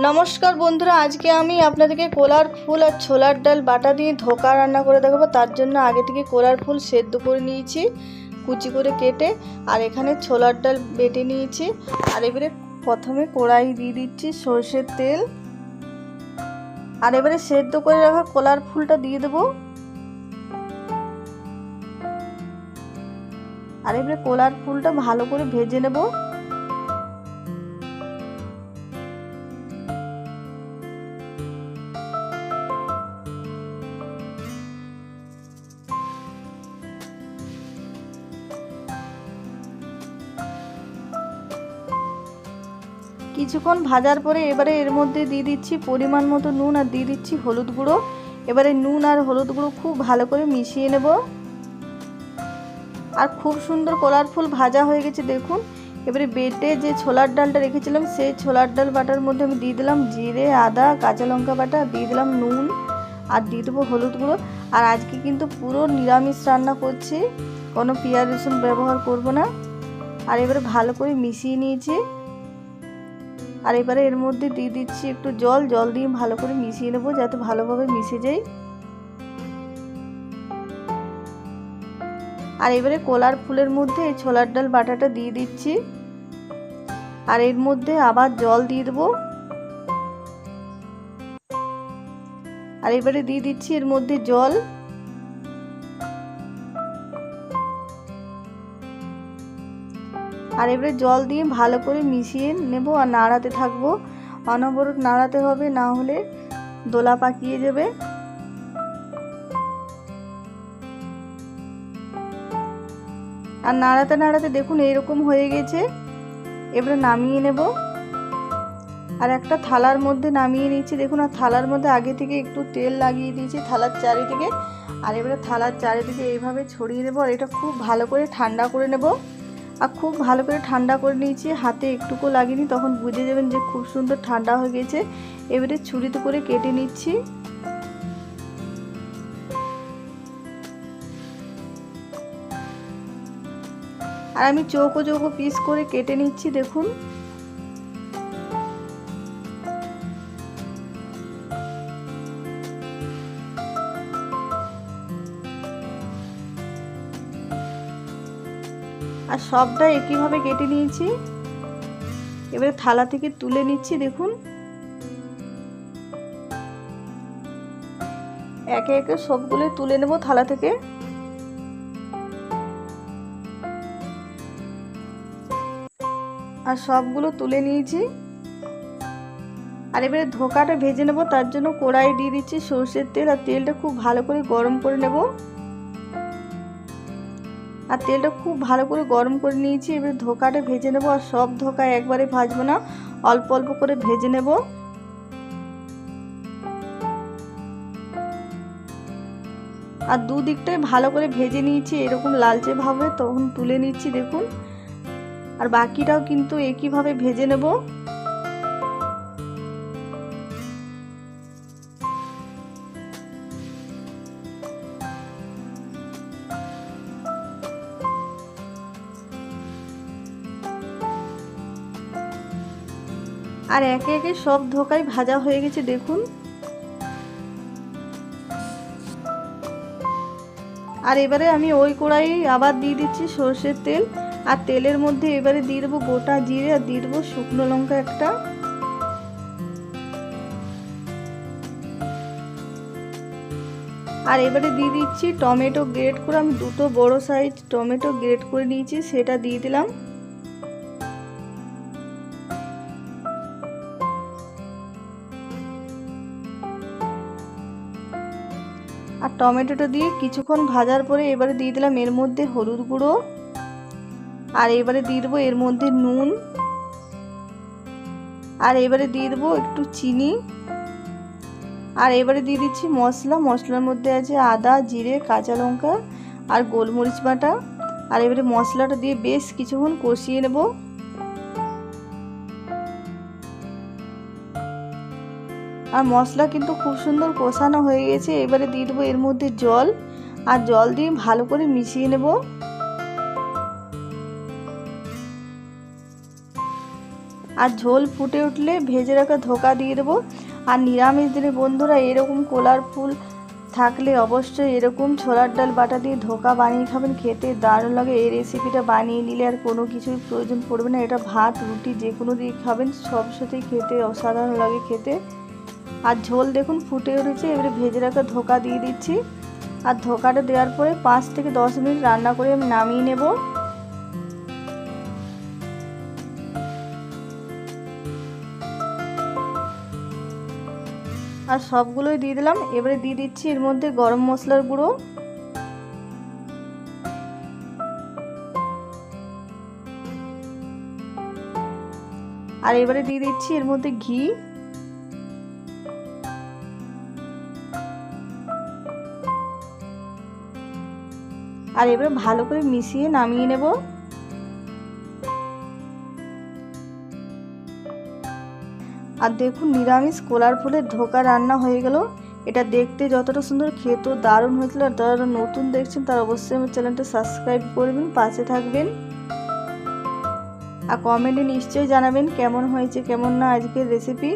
নমস্কার বন্ধুরা, আজকে আমি আপনাদেরকে কলার ফুল আর ছোলার ডাল বাটা দিয়ে ধোকা রান্না করে দেখাবো। তার জন্য আগে থেকে কলার ফুল সেদ্ধ করে নিয়েছি কুচি করে কেটে, আর এখানে ছোলার ডাল বেটে নিয়েছি। আর এবারে প্রথমে কড়াই দিয়ে দিচ্ছি সরষের তেল, আর এবারে সেদ্ধ করে রাখা কলার ফুলটা দিয়ে দেবো। আর এবারে কলার ফুলটা ভালো করে ভেজে নেব। কিছুক্ষণ ভাজার পরে এবারে এর মধ্যে দিয়ে দিচ্ছি পরিমাণ মতো নুন, আর দিয়ে দিচ্ছি হলুদ গুঁড়ো। এবারে নুন আর হলুদ গুঁড়ো খুব ভালো করে মিশিয়ে নেব। আর খুব সুন্দর কলার ফুল ভাজা হয়ে গেছে দেখুন। এবারে বেটে যে ছোলার ডালটা রেখেছিলাম সেই ছোলার ডাল বাটার মধ্যে আমি দিয়ে দিলাম জিরে, আদা, কাঁচা লঙ্কা বাটা, দিয়ে দিলাম নুন, আর দিয়ে দেবো হলুদ গুঁড়ো। আর আজকে কিন্তু পুরো নিরামিষ রান্না করছি, কোনো পেঁয়াজ রসুন ব্যবহার করব না। আর এবারে ভালো করে মিশিয়ে নিয়েছি। আর এবারে এর মধ্যে দিয়ে দিচ্ছি একটু জল দিয়ে ভালো করে মিশিয়ে নেবো যাতে ভালোভাবে মিশে যায়। আর এবারে কলার ফুলের মধ্যে এই ছোলার ডাল বাটাটা দিয়ে দিচ্ছি, আর এর মধ্যে আবার জল দিয়ে দেবো। আর এবারে দিয়ে দিচ্ছি এর মধ্যে জল। আর এবারে জল দিয়ে ভালো করে মিশিয়ে নেব আর নাড়াতে থাকবো। অনবরত নাড়াতে হবে, না হলে দোলা পাকিয়ে যাবে। আর নাড়াতে নাড়াতে দেখুন এইরকম হয়ে গেছে। এবারে নামিয়ে নেব। আর একটা থালার মধ্যে নামিয়ে নিচ্ছি দেখুন। আর থালার মধ্যে আগে থেকে একটু তেল লাগিয়ে দিয়েছি থালার চারিদিকে। আর এবারে থালার চারিদিকে এইভাবে ছড়িয়ে দেবো। আর এটা খুব ভালো করে ঠান্ডা করে নেব। আর খুব ভালো করে ঠান্ডা করে নিয়েছি, হাতে একটুকু লাগেনি, তখন বুঝে যাবেন যে খুব সুন্দর ঠান্ডা হয়ে গেছে। এবারে ছুরিতে করে কেটে নিচ্ছি। আর আমি চৌকো চৌকো পিস করে কেটে নিচ্ছি দেখুন। আর সবটা একইভাবে কেটে নিয়েছি। এবারে থালা থেকে তুলে নিচ্ছি দেখুন। একে একে সবগুলো তুলে নেব থালা থেকে। আর সবগুলো তুলে নিয়েছি। আর এবারে ধোকাটা ভেজে নেব। তার জন্য কড়াই দিয়ে দিচ্ছি সরষের তেল, আর তেলটা খুব ভালো করে গরম করে নেব। আর তেলটা খুব ভালো করে গরম করে নিয়েছি। এবারে ধোকাটা ভেজে নেব। আর সব ধোকা একবারে ভাজবো না, অল্প অল্প করে ভেজে নেব। আর দুদিকটাই ভালো করে ভেজে নিয়েছি এরকম লালচে ভাবে, তখন তুলে নিচ্ছি দেখুন। আর বাকিটাও কিন্তু একইভাবে ভেজে নেব। আর একে একে সব ধোকাই ভাজা হয়ে গেছে দেখুন। আর এবারে আমি ওই কড়াই আবার দিয়ে দিচ্ছি সরষের তেল। আর তেলের মধ্যে এবারে দিয়ে দেবো গোটা জিরে, আর দিয়ে দেবো শুকনো লঙ্কা একটা। আর এবারে দিয়ে দিচ্ছি টমেটো গ্রেট করে, আমি দুটো বড় সাইজ টমেটো গ্রেট করে নিয়েছি, সেটা দিয়ে দিলাম। আর টমেটোটা দিয়ে কিছুক্ষণ ভাজার পরে এবারে দিয়ে দিলাম এর মধ্যে হলুদ গুঁড়ো। আর এবারে দিয়ে দেবো এর মধ্যে নুন। আর এবারে দিয়ে দেবো একটু চিনি। আর এবারে দিয়ে দিচ্ছি মশলার মধ্যে আছে আদা, জিরে, কাঁচা লঙ্কা আর গোলমরিচ বাটা। আর এবারে মশলাটা দিয়ে বেশ কিছুক্ষণ কষিয়ে নেব। আর মশলা কিন্তু খুব সুন্দর কষানো হয়ে গেছে। এবারে দিয়ে দেবো এর মধ্যে জল, আর জল দিয়ে ভালো করে মিশিয়ে নেব। আর ঝোল ফুটে উঠলে ভেজে রাখা ধোকা দিয়ে দেবো। আর নিরামিষ দিনে বন্ধুরা এরকম কলার ফুল থাকলে অবশ্যই এরকম ছোলার ডাল বাটা দিয়ে ধোকা বানিয়ে খাবেন, খেতে দারুণ লাগে। এই রেসিপিটা বানিয়ে নিলে আর কোনো কিছুর প্রয়োজন পড়বে না, এটা ভাত রুটি যে কোনো দিয়ে খাবেন সব সাথেই খেতে অসাধারণ লাগে খেতে। আর ঝোল দেখুন ফুটে উঠেছে, এবারে ভেজে রাখা ধোকা দিয়ে দিচ্ছি। আর ধোকাটা দেওয়ার পরে 5 থেকে 10 মিনিট রান্না করে আমি নামিয়ে নেব। আর সবগুলোই দিয়ে দিলাম। এবারে দিয়ে দিচ্ছি এর মধ্যে গরম মশলার গুঁড়ো, আর এবারে দিয়ে দিচ্ছি এর মধ্যে ঘি, আর এবারে ভালো করে মিশিয়ে নামিয়ে নেব। আর দেখুন নিরামিষ কলার ফুলের ধোকা রান্না হয়ে গেল। এটা দেখতে যতটা সুন্দর খেতেও দারুণ হয়েছিল। আর যারা নতুন দেখছেন তারা অবশ্যই আমার চ্যানেলটা সাবস্ক্রাইব করবেন, পাশে থাকবেন। আর কমেন্টে নিশ্চয়ই জানাবেন কেমন হয়েছে কেমন না আজকের রেসিপি।